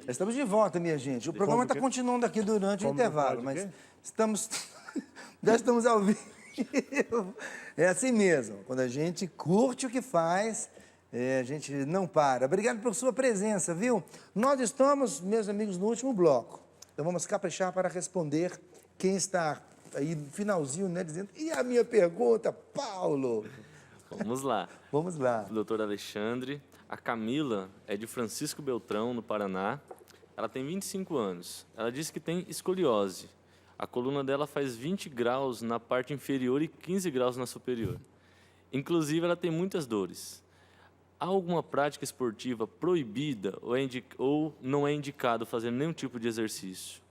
Estamos de volta, minha gente. O programa está continuando aqui durante o intervalo, mas já estamos ao vivo. É assim mesmo, quando a gente curte o que faz, a gente não para. Obrigado por sua presença, viu? Nós estamos, meus amigos, no último bloco. Então vamos caprichar para responder quem está aí no finalzinho, né, dizendo, e a minha pergunta, Paulo? Vamos lá. Vamos lá. Doutor Alexandre, a Camila é de Francisco Beltrão, no Paraná. Ela tem 25 anos. Ela diz que tem escoliose. A coluna dela faz 20 graus na parte inferior e 15 graus na superior. Inclusive, ela tem muitas dores. Há alguma prática esportiva proibida ou não é indicado fazer nenhum tipo de exercício?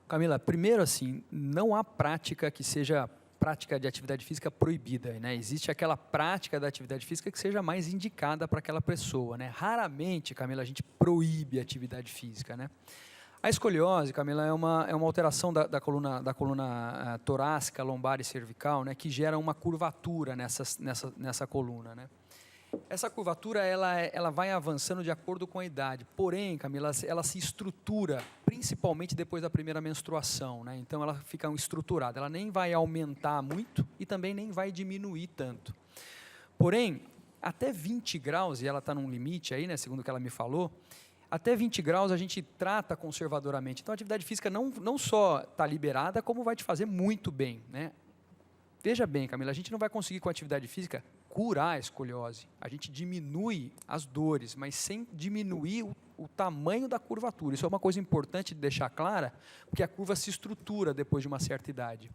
Camila, primeiro assim, não há prática que seja prática de atividade física proibida, né? Existe aquela prática da atividade física que seja mais indicada para aquela pessoa, né? Raramente, Camila, a gente proíbe a atividade física, né? A escoliose, Camila, é uma alteração da coluna torácica, lombar e cervical, né, que gera uma curvatura nessa coluna, né? Essa curvatura ela vai avançando de acordo com a idade. Porém, Camila, ela se estrutura principalmente depois da primeira menstruação, né? Então ela fica estruturada. Ela nem vai aumentar muito e também nem vai diminuir tanto. Porém, até 20 graus, e ela está num limite aí, né, segundo o que ela me falou, até 20 graus a gente trata conservadoramente. Então a atividade física não só está liberada, como vai te fazer muito bem, né? Veja bem, Camila, a gente não vai conseguir com a atividade física curar a escoliose. A gente diminui as dores, mas sem diminuir o tamanho da curvatura. Isso é uma coisa importante de deixar clara, porque a curva se estrutura depois de uma certa idade.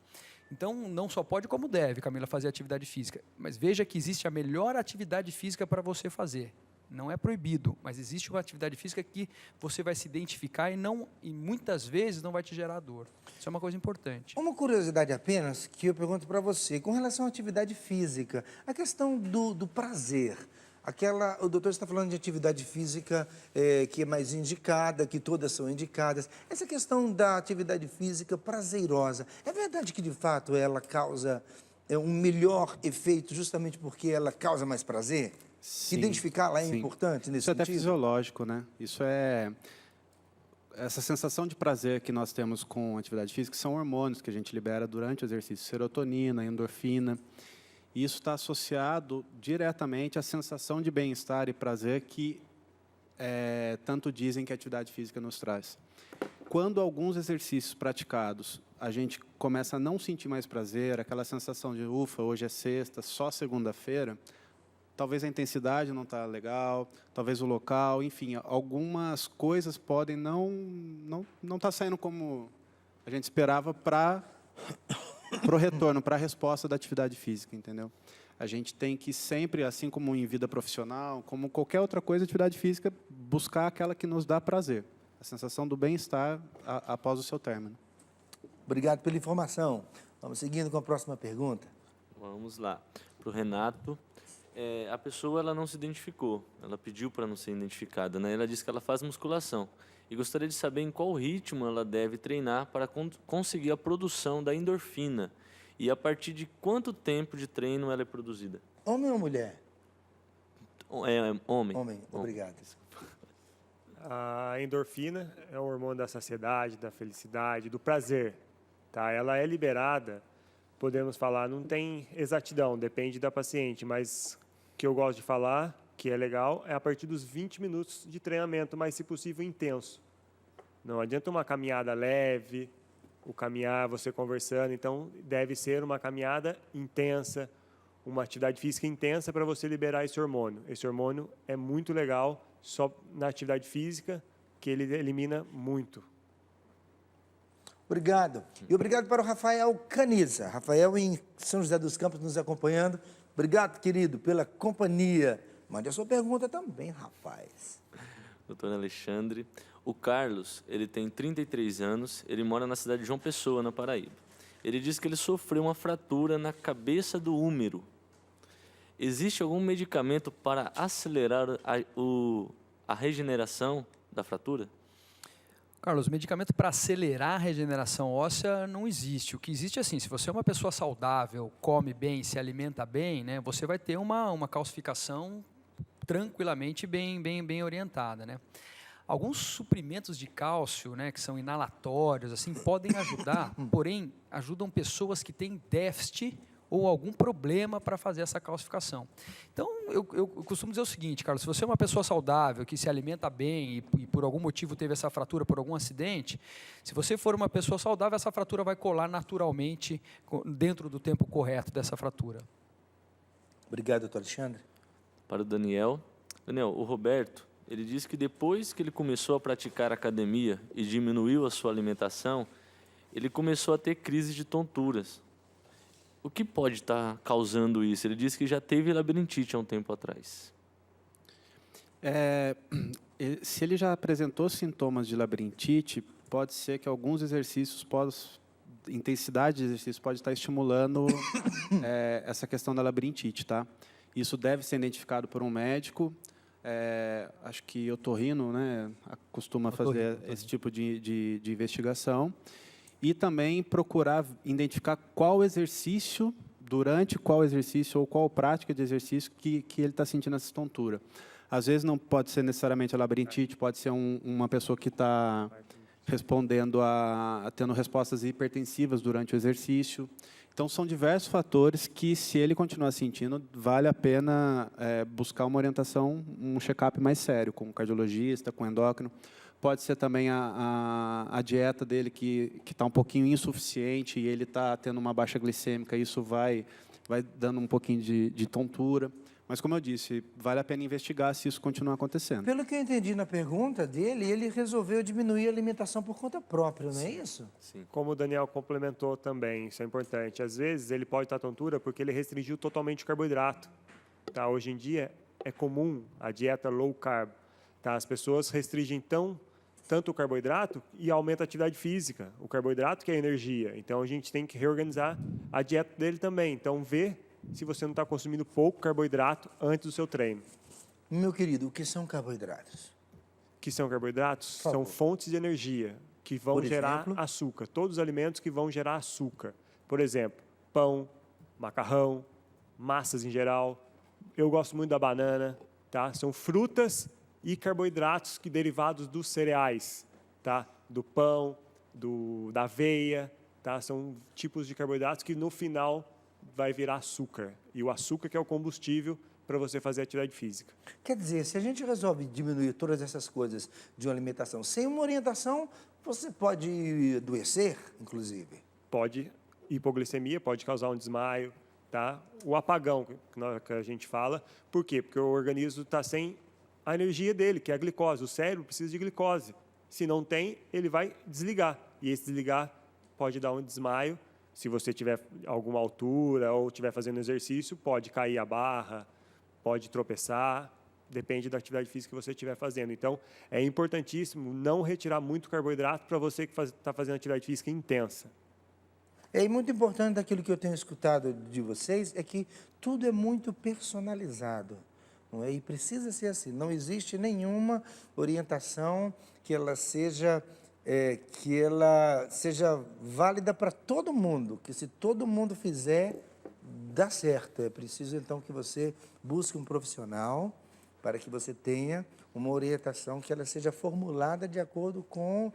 Então, não só pode como deve, Camila, fazer atividade física. Mas veja que existe a melhor atividade física para você fazer. Não é proibido, mas existe uma atividade física que você vai se identificar e muitas vezes não vai te gerar dor. Isso é uma coisa importante. Uma curiosidade apenas que eu pergunto para você, com relação à atividade física, a questão do prazer. O doutor está falando de atividade física que é mais indicada, que todas são indicadas. Essa questão da atividade física prazerosa, é verdade que de fato ela causa um melhor efeito justamente porque ela causa mais prazer? Sim, identificá-la é sim. importante nesse Isso é até sentido? fisiológico, né? Essa sensação de prazer que nós temos com atividade física são hormônios que a gente libera durante o exercício, serotonina, endorfina. E isso está associado diretamente à sensação de bem-estar e prazer que tanto dizem que a atividade física nos traz. Quando alguns exercícios praticados, a gente começa a não sentir mais prazer, aquela sensação de, ufa, hoje é sexta, só segunda-feira, talvez a intensidade não está legal, talvez o local, enfim, algumas coisas podem não estar saindo como a gente esperava para o retorno, para a resposta da atividade física, entendeu? A gente tem que sempre, assim como em vida profissional, como qualquer outra coisa, atividade física, buscar aquela que nos dá prazer, a sensação do bem-estar após o seu término. Obrigado pela informação. Vamos seguindo com a próxima pergunta. Vamos lá. Para o Renato. A pessoa ela não se identificou, ela pediu para não ser identificada, né? Ela disse que ela faz musculação e gostaria de saber em qual ritmo ela deve treinar para conseguir a produção da endorfina e a partir de quanto tempo de treino ela é produzida. Homem ou mulher? Homem. Homem, obrigado. A endorfina é o hormônio da saciedade, da felicidade, do prazer, tá? Ela é liberada, podemos falar, não tem exatidão, depende da paciente, mas o que eu gosto de falar, que é legal, é a partir dos 20 minutos de treinamento, mas, se possível, intenso. Não adianta uma caminhada leve, o caminhar, você conversando, então deve ser uma caminhada intensa, uma atividade física intensa para você liberar esse hormônio. Esse hormônio é muito legal, só na atividade física, que ele elimina muito. Obrigado. E obrigado para o Rafael Caniza. Rafael em São José dos Campos nos acompanhando. Obrigado, querido, pela companhia. Mande a sua pergunta também, rapaz. Doutor Alexandre, o Carlos, ele tem 33 anos, ele mora na cidade de João Pessoa, na Paraíba. Ele diz que ele sofreu uma fratura na cabeça do úmero. Existe algum medicamento para acelerar a regeneração da fratura? Carlos, medicamento para acelerar a regeneração óssea não existe. O que existe é assim, se você é uma pessoa saudável, come bem, se alimenta bem, né, você vai ter uma calcificação tranquilamente bem orientada, né? Alguns suprimentos de cálcio, né, que são inalatórios, assim, podem ajudar, porém, ajudam pessoas que têm déficit ou algum problema para fazer essa calcificação. Então, eu costumo dizer o seguinte, Carlos, se você é uma pessoa saudável, que se alimenta bem e por algum motivo teve essa fratura por algum acidente, se você for uma pessoa saudável, essa fratura vai colar naturalmente dentro do tempo correto dessa fratura. Obrigado, doutor Alexandre. Para o Daniel. Daniel, o Roberto, ele disse que depois que ele começou a praticar academia e diminuiu a sua alimentação, ele começou a ter crise de tonturas. O que pode estar causando isso? Ele disse que já teve labirintite há um tempo atrás. Se ele já apresentou sintomas de labirintite, pode ser que alguns exercícios, intensidade de exercício pode estar estimulando essa questão da labirintite, tá? Isso deve ser identificado por um médico. Acho que otorrino, né, costuma fazer esse tipo de investigação. E também procurar identificar qual exercício, durante qual exercício ou qual prática de exercício que ele está sentindo essa tontura. Às vezes não pode ser necessariamente a labirintite, pode ser uma pessoa que está respondendo tendo respostas hipertensivas durante o exercício. Então, são diversos fatores que, se ele continuar sentindo, vale a pena buscar uma orientação, um check-up mais sério, com um cardiologista, com um endócrino. Pode ser também a dieta dele que está um pouquinho insuficiente e ele está tendo uma baixa glicêmica, isso vai dando um pouquinho de tontura. Mas, como eu disse, vale a pena investigar se isso continuar acontecendo. Pelo que eu entendi na pergunta dele, ele resolveu diminuir a alimentação por conta própria, não é isso? Sim. Como o Daniel complementou também, isso é importante. Às vezes ele pode estar tontura porque ele restringiu totalmente o carboidrato. Tá? Hoje em dia é comum a dieta low carb. Tá? As pessoas restringem tanto o carboidrato e aumenta a atividade física. O carboidrato que é energia. Então a gente tem que reorganizar a dieta dele também. Então vê se você não está consumindo pouco carboidrato antes do seu treino. Meu querido, o que são carboidratos? O que são carboidratos? Por favor. São fontes de energia que vão Por gerar exemplo? açúcar. Todos os alimentos que vão gerar açúcar. Por exemplo, pão, macarrão, massas em geral. Eu gosto muito da banana. Tá? São frutas e carboidratos derivados dos cereais. Tá? Do pão, da aveia. Tá? São tipos de carboidratos que no final vai virar açúcar. E o açúcar que é o combustível para você fazer atividade física. Quer dizer, se a gente resolve diminuir todas essas coisas de uma alimentação sem uma orientação, você pode adoecer, inclusive. Pode hipoglicemia, pode causar um desmaio, tá? O apagão que a gente fala. Por quê? Porque o organismo está sem a energia dele, que é a glicose. O cérebro precisa de glicose. Se não tem, ele vai desligar. E esse desligar pode dar um desmaio. Se você tiver alguma altura ou estiver fazendo exercício, pode cair a barra, pode tropeçar, depende da atividade física que você estiver fazendo. Então, é importantíssimo não retirar muito carboidrato para você que está fazendo atividade física intensa. E muito importante daquilo que eu tenho escutado de vocês é que tudo é muito personalizado, não é? E precisa ser assim. Não existe nenhuma orientação que ela seja válida para todo mundo, que se todo mundo fizer, dá certo. É preciso, então, que você busque um profissional para que você tenha uma orientação que ela seja formulada de acordo com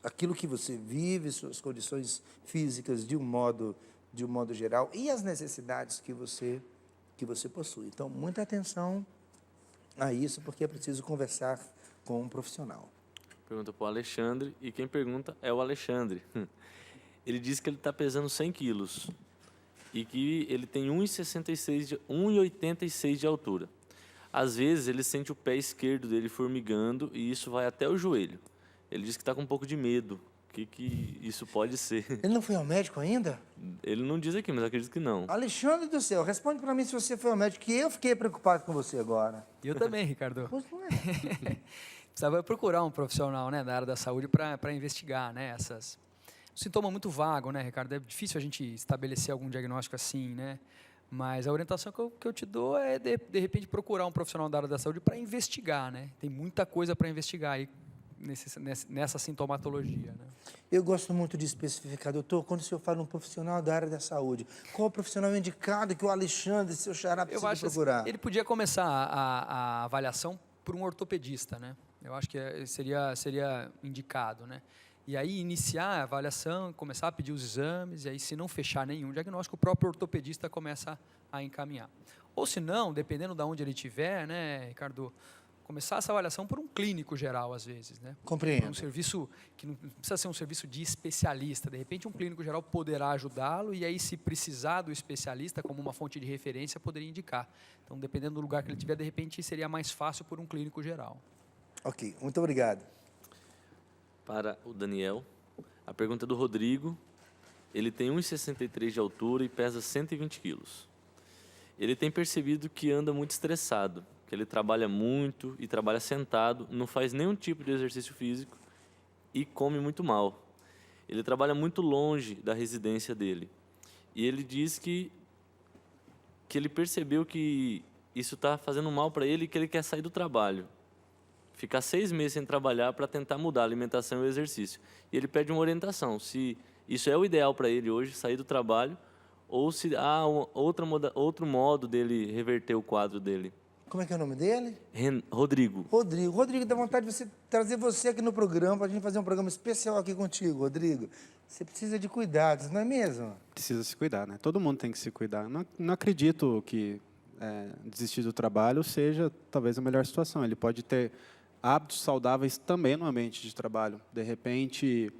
aquilo que você vive, suas condições físicas de um modo geral e as necessidades que você possui. Então, muita atenção a isso, porque é preciso conversar com um profissional. Pergunta para o Alexandre, e quem pergunta é o Alexandre. Ele diz que ele está pesando 100 quilos e que ele tem 1,86 de altura. Às vezes, ele sente o pé esquerdo dele formigando e isso vai até o joelho. Ele diz que está com um pouco de medo. O que isso pode ser? Ele não foi ao médico ainda? Ele não diz aqui, mas acredito que não. Alexandre do céu, responde para mim se você foi ao médico, que eu fiquei preocupado com você agora. Eu também, Ricardo. Pois não é. Precisava procurar um profissional, né, da área da saúde para investigar, né, essas... Um sintoma muito vago, né, Ricardo? É difícil a gente estabelecer algum diagnóstico assim, né? Mas a orientação que eu te dou é, de repente, procurar um profissional da área da saúde para investigar, né? Tem muita coisa para investigar aí nessa sintomatologia, né? Eu gosto muito de especificar, doutor, quando o senhor fala um profissional da área da saúde, qual o profissional indicado que o Alexandre, seu xará, precisa procurar? Ele podia começar a avaliação por um ortopedista, né? Eu acho que seria indicado, né? E aí iniciar a avaliação, começar a pedir os exames, e aí se não fechar nenhum diagnóstico, o próprio ortopedista começa a encaminhar. Ou se não, dependendo de onde ele estiver, né, Ricardo, começar essa avaliação por um clínico geral, às vezes, né? Compreendo. Um serviço que não precisa ser um serviço de especialista. De repente, um clínico geral poderá ajudá-lo e aí, se precisar do especialista como uma fonte de referência, poderia indicar. Então, dependendo do lugar que ele estiver, de repente, seria mais fácil por um clínico geral. Ok, muito obrigado. Para o Daniel, a pergunta é do Rodrigo. Ele tem 1,63 de altura e pesa 120 quilos. Ele tem percebido que anda muito estressado, que ele trabalha muito e trabalha sentado, não faz nenhum tipo de exercício físico e come muito mal. Ele trabalha muito longe da residência dele. E ele diz que ele percebeu que isso está fazendo mal para ele e que ele quer sair do trabalho. Ficar 6 meses sem trabalhar para tentar mudar a alimentação e o exercício. E ele pede uma orientação, se isso é o ideal para ele hoje, sair do trabalho, ou se há outro modo dele reverter o quadro dele. Como é que é o nome dele? Rodrigo. Rodrigo, dá vontade de trazer você aqui no programa, para a gente fazer um programa especial aqui contigo, Rodrigo. Você precisa de cuidados, não é mesmo? Precisa se cuidar, né? Todo mundo tem que se cuidar. Não acredito que desistir do trabalho seja talvez a melhor situação. Ele pode ter hábitos saudáveis também no ambiente de trabalho. De repente,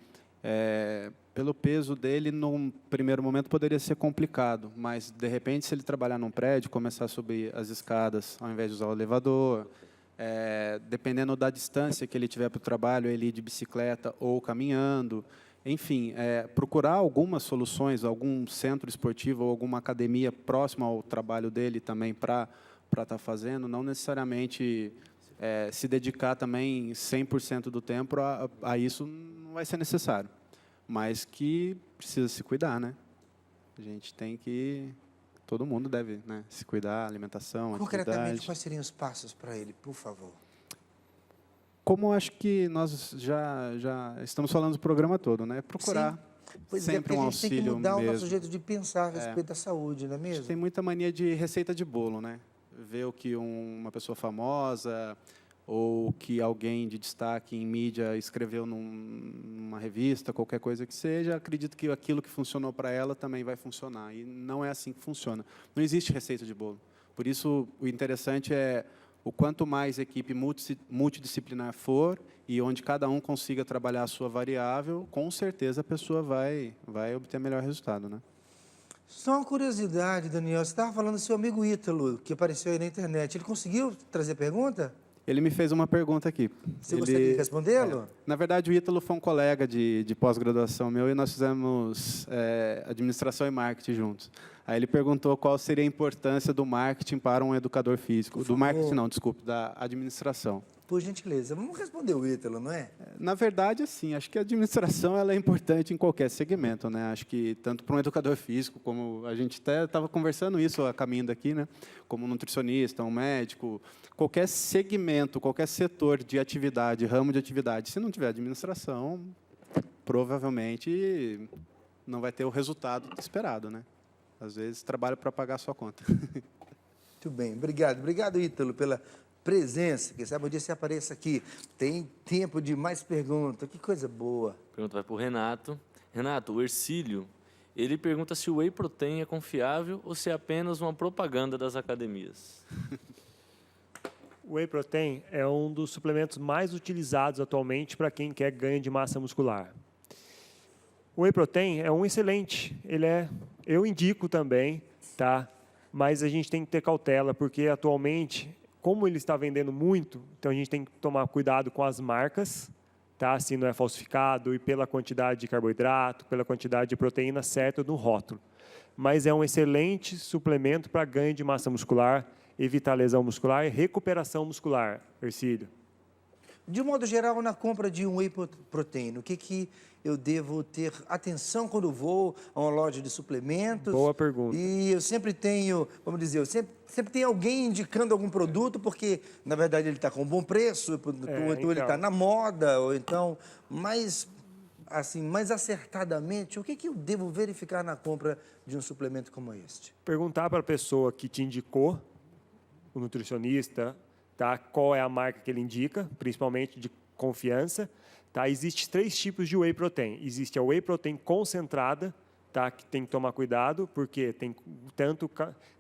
pelo peso dele, num primeiro momento poderia ser complicado, mas de repente, se ele trabalhar num prédio, começar a subir as escadas ao invés de usar o elevador, dependendo da distância que ele tiver para o trabalho, ele ir de bicicleta ou caminhando, enfim, procurar algumas soluções, algum centro esportivo ou alguma academia próxima ao trabalho dele também para estar fazendo, não necessariamente se dedicar também 100% do tempo a isso não vai ser necessário, mas que precisa se cuidar, né? A gente tem que... Todo mundo deve, né, se cuidar, alimentação, Concretamente, atividade. quais seriam os passos para ele, por favor? Como acho que nós já estamos falando do programa todo, né? Procurar Pois sempre porque um a gente tem que auxílio mudar o nosso mesmo. jeito de pensar a respeito da saúde, não é A gente mesmo? tem muita mania de receita de bolo, né? Ver o que uma pessoa famosa ou que alguém de destaque em mídia escreveu numa revista, qualquer coisa que seja, acredito que aquilo que funcionou para ela também vai funcionar. E não é assim que funciona. Não existe receita de bolo. Por isso, o interessante é o quanto mais equipe multidisciplinar for e onde cada um consiga trabalhar a sua variável, com certeza a pessoa vai obter melhor resultado, né? Só uma curiosidade, Daniel, você estava falando do seu amigo Ítalo, que apareceu aí na internet. Ele conseguiu trazer pergunta? Ele me fez uma pergunta aqui. Você gostaria de respondê-lo? Na verdade, o Ítalo foi um colega de pós-graduação meu e nós fizemos administração e marketing juntos. Aí ele perguntou qual seria a importância do marketing para um educador físico. Do marketing não, desculpe, da administração. Por gentileza, vamos responder o Ítalo, não é? Na verdade, assim, acho que a administração ela é importante em qualquer segmento, né? Acho que tanto para um educador físico, como a gente até estava conversando isso a caminho daqui, né? Como um nutricionista, um médico, qualquer segmento, qualquer setor de atividade, ramo de atividade, se não tiver administração, provavelmente não vai ter o resultado esperado, né? Às vezes trabalha para pagar a sua conta. Muito bem, obrigado. Obrigado, Ítalo, pela presença. Quem sabe um dia você apareça aqui. Tem tempo de mais perguntas. Que coisa boa. A pergunta vai para o Renato. Renato, o Ercílio, ele pergunta se o whey protein é confiável ou se é apenas uma propaganda das academias. O whey protein é um dos suplementos mais utilizados atualmente para quem quer ganho de massa muscular. O whey protein é um excelente, eu indico também, tá? Mas a gente tem que ter cautela, porque atualmente, como ele está vendendo muito, então a gente tem que tomar cuidado com as marcas, tá? Se não é falsificado e pela quantidade de carboidrato, pela quantidade de proteína certa no rótulo. Mas é um excelente suplemento para ganho de massa muscular, evitar lesão muscular e recuperação muscular, Ercílio. De um modo geral, na compra de um whey protein, o que eu devo ter atenção quando vou a uma loja de suplementos? Boa pergunta. E eu sempre tenho, vamos dizer, eu sempre tem alguém indicando algum produto, porque, na verdade, ele está com um bom preço, ou então ele está na moda, ou então, mais acertadamente, o que eu devo verificar na compra de um suplemento como este? Perguntar para a pessoa que te indicou, o nutricionista, tá? Qual é a marca que ele indica, principalmente de confiança. Tá? Existem 3 tipos de whey protein. Existe a whey protein concentrada, tá? Que tem que tomar cuidado, porque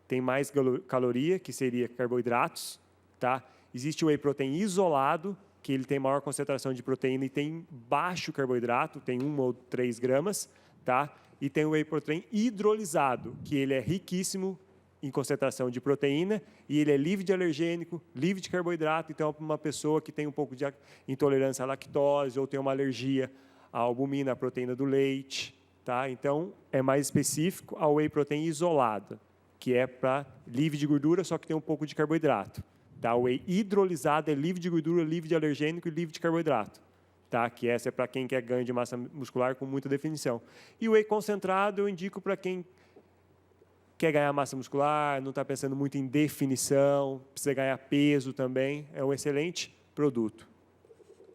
tem mais caloria, que seria carboidratos. Tá? Existe o whey protein isolado, que ele tem maior concentração de proteína e tem baixo carboidrato, tem 1 ou 3 gramas. Tá? E tem o whey protein hidrolisado, que ele é riquíssimo em concentração de proteína e ele é livre de alergênico, livre de carboidrato. Então, para uma pessoa que tem um pouco de intolerância à lactose ou tem uma alergia à albumina, à proteína do leite, tá? Então, é mais específico ao whey protein isolado, que é para livre de gordura, só que tem um pouco de carboidrato. Tá? O whey hidrolisado é livre de gordura, livre de alergênico e livre de carboidrato. Tá? Que essa é para quem quer ganho de massa muscular com muita definição. E o whey concentrado eu indico para quem quer ganhar massa muscular, não está pensando muito em definição, precisa ganhar peso também, é um excelente produto.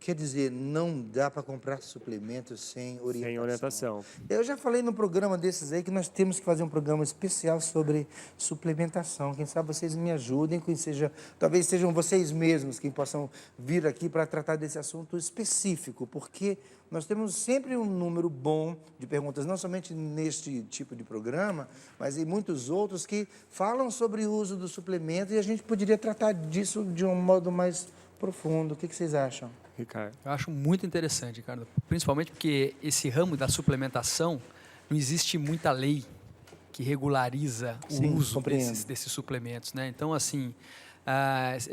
Quer dizer, não dá para comprar suplementos sem orientação. Sem orientação. Eu já falei no programa desses aí que nós temos que fazer um programa especial sobre suplementação. Quem sabe vocês me ajudem, talvez sejam vocês mesmos que possam vir aqui para tratar desse assunto específico, porque nós temos sempre um número bom de perguntas, não somente neste tipo de programa, mas em muitos outros que falam sobre o uso do suplemento e a gente poderia tratar disso de um modo mais profundo. O que vocês acham? Ricardo. Eu acho muito interessante, Ricardo, principalmente porque esse ramo da suplementação, não existe muita lei que regulariza o uso desses suplementos, né? Então, assim,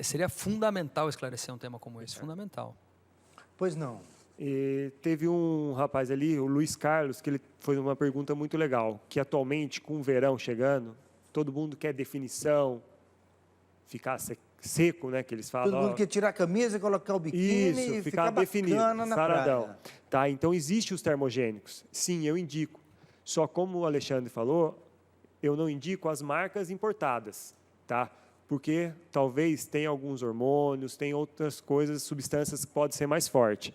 seria fundamental esclarecer um tema como esse, fundamental. Pois não. E teve um rapaz ali, o Luiz Carlos, que ele foi uma pergunta muito legal, que atualmente, com o verão chegando, todo mundo quer definição, ficar seco, né, que eles falam. Todo mundo quer tirar a camisa, colocar o biquíni e ficar definido, bacana na praia. Tá, então, existem os termogênicos. Sim, eu indico. Só como o Alexandre falou, eu não indico as marcas importadas, tá? Porque talvez tenha alguns hormônios, tem outras coisas, substâncias que podem ser mais fortes.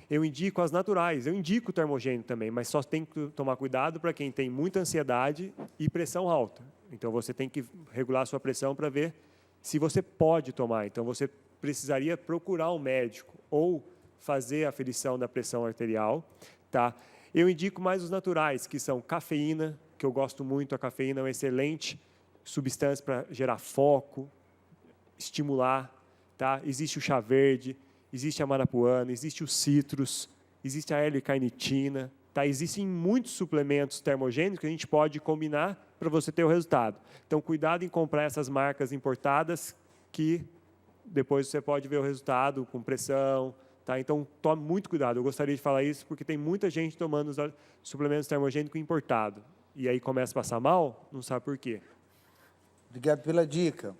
Eu indico as naturais, eu indico o termogênico também, mas só tem que tomar cuidado para quem tem muita ansiedade e pressão alta. Então, você tem que regular a sua pressão para ver se você pode tomar. Então, você precisaria procurar um médico ou fazer a aferição da pressão arterial. Tá? Eu indico mais os naturais, que são cafeína, que eu gosto muito. A cafeína é uma excelente substância para gerar foco, estimular. Tá? Existe o chá verde, existe a marapuana, existe o citrus, existe a L-carnitina. Tá? Existem muitos suplementos termogênicos que a gente pode combinar para você ter o resultado. Então, cuidado em comprar essas marcas importadas que depois você pode ver o resultado com pressão. Tá? Então, tome muito cuidado. Eu gostaria de falar isso porque tem muita gente tomando os suplementos termogênicos importados. E aí começa a passar mal, não sabe por quê. Obrigado pela dica.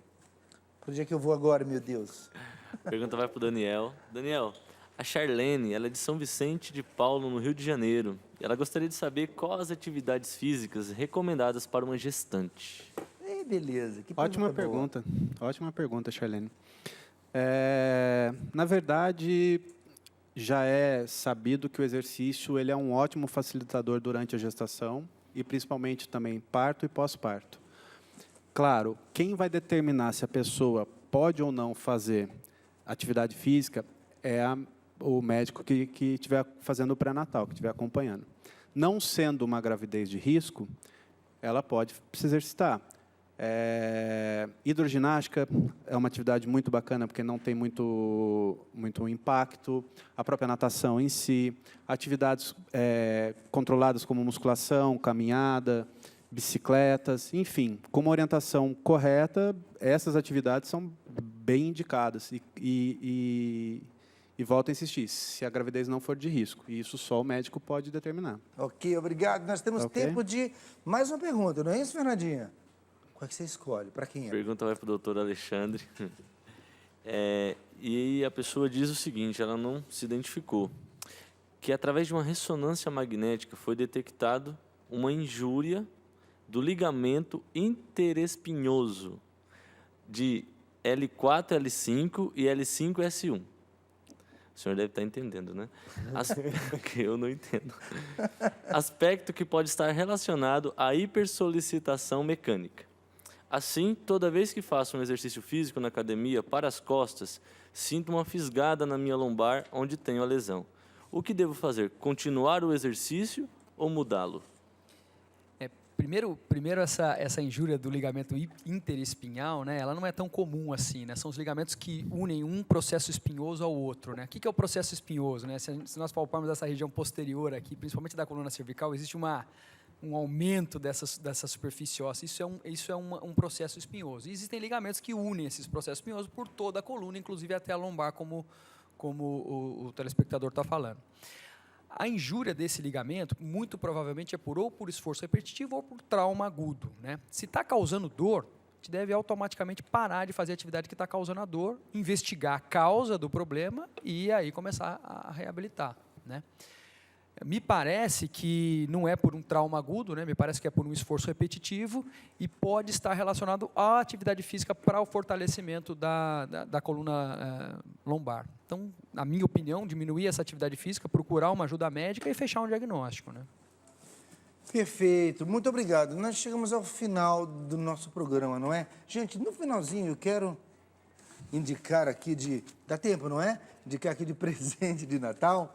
Para onde é que eu vou agora, meu Deus? A pergunta vai para o Daniel. Daniel, a Charlene, ela é de São Vicente de Paulo, no Rio de Janeiro. E ela gostaria de saber quais as atividades físicas recomendadas para uma gestante. Beleza. Ótima pergunta, Charlene. Na verdade, já é sabido que o exercício ele é um ótimo facilitador durante a gestação e principalmente também parto e pós-parto. Claro, quem vai determinar se a pessoa pode ou não fazer atividade física é o médico que estiver fazendo o pré-natal, que estiver acompanhando. Não sendo uma gravidez de risco, ela pode se exercitar. Hidroginástica é uma atividade muito bacana, porque não tem muito impacto. A própria natação em si. Atividades controladas como musculação, caminhada, bicicletas, enfim. Com uma orientação correta, essas atividades são bem indicadas. E volto a insistir, se a gravidez não for de risco. E isso só o médico pode determinar. Ok, obrigado. Nós temos tempo de mais uma pergunta, não é isso, Fernandinha? Qual é que você escolhe? Para quem é? A pergunta vai para o doutor Alexandre. E a pessoa diz o seguinte, ela não se identificou, que através de uma ressonância magnética foi detectado uma injúria do ligamento interespinhoso de L4, L5 e L5-S1. O senhor deve estar entendendo, né? Que eu não entendo. Aspecto que pode estar relacionado à hipersolicitação mecânica. Assim, toda vez que faço um exercício físico na academia para as costas, sinto uma fisgada na minha lombar onde tenho a lesão. O que devo fazer? Continuar o exercício ou mudá-lo? Primeiro essa injúria do ligamento interespinhal, né, ela não é tão comum assim, né? São os ligamentos que unem um processo espinhoso ao outro, né? O que é o processo espinhoso, né? Se nós palparmos essa região posterior aqui, principalmente da coluna cervical, existe um aumento dessa superfície óssea. Isso é um processo espinhoso. E existem ligamentos que unem esses processos espinhosos por toda a coluna, inclusive até a lombar, como o telespectador está falando. A injúria desse ligamento, muito provavelmente, é ou por esforço repetitivo ou por trauma agudo, né? Se está causando dor, a gente deve automaticamente parar de fazer a atividade que está causando a dor, investigar a causa do problema e aí começar a reabilitar, né? Me parece que não é por um trauma agudo, né? Me parece que é por um esforço repetitivo e pode estar relacionado à atividade física para o fortalecimento da coluna lombar. Então, na minha opinião, diminuir essa atividade física, procurar uma ajuda médica e fechar um diagnóstico, né? Perfeito, muito obrigado. Nós chegamos ao final do nosso programa, não é? Gente, no finalzinho eu quero indicar aqui dá tempo, não é? Indicar aqui de presente de Natal,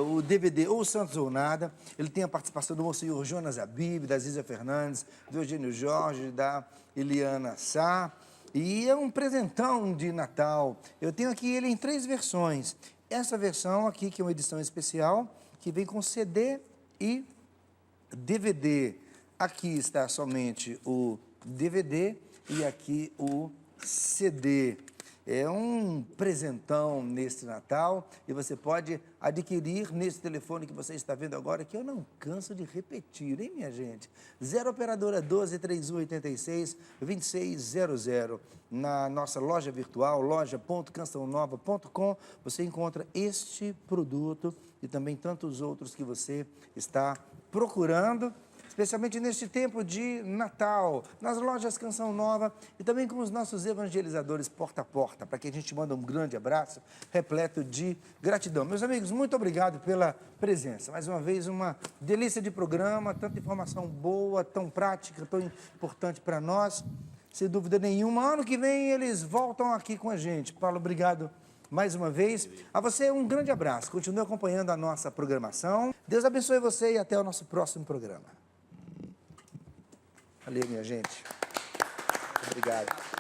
o DVD Ou Santos ou Nada. Ele tem a participação do Monsenhor Jonas Abib, da Zízia Fernandes, do Eugênio Jorge, da Eliana Sá. E é um presentão de Natal. Eu tenho aqui ele em 3 versões. Essa versão aqui, que é uma edição especial, que vem com CD e DVD. Aqui está somente o DVD e aqui o CD. É um presentão neste Natal e você pode adquirir nesse telefone que você está vendo agora, que eu não canso de repetir, hein, minha gente? 0 operadora 12 3186 2600. Na nossa loja virtual, loja.cançãonova.com, você encontra este produto e também tantos outros que você está procurando, especialmente neste tempo de Natal, nas lojas Canção Nova e também com os nossos evangelizadores porta a porta, para que a gente manda um grande abraço repleto de gratidão. Meus amigos, muito obrigado pela presença. Mais uma vez, uma delícia de programa, tanta informação boa, tão prática, tão importante para nós. Sem dúvida nenhuma, ano que vem eles voltam aqui com a gente. Paulo, obrigado mais uma vez. A você um grande abraço. Continue acompanhando a nossa programação. Deus abençoe você e até o nosso próximo programa. Valeu, minha gente. Obrigado.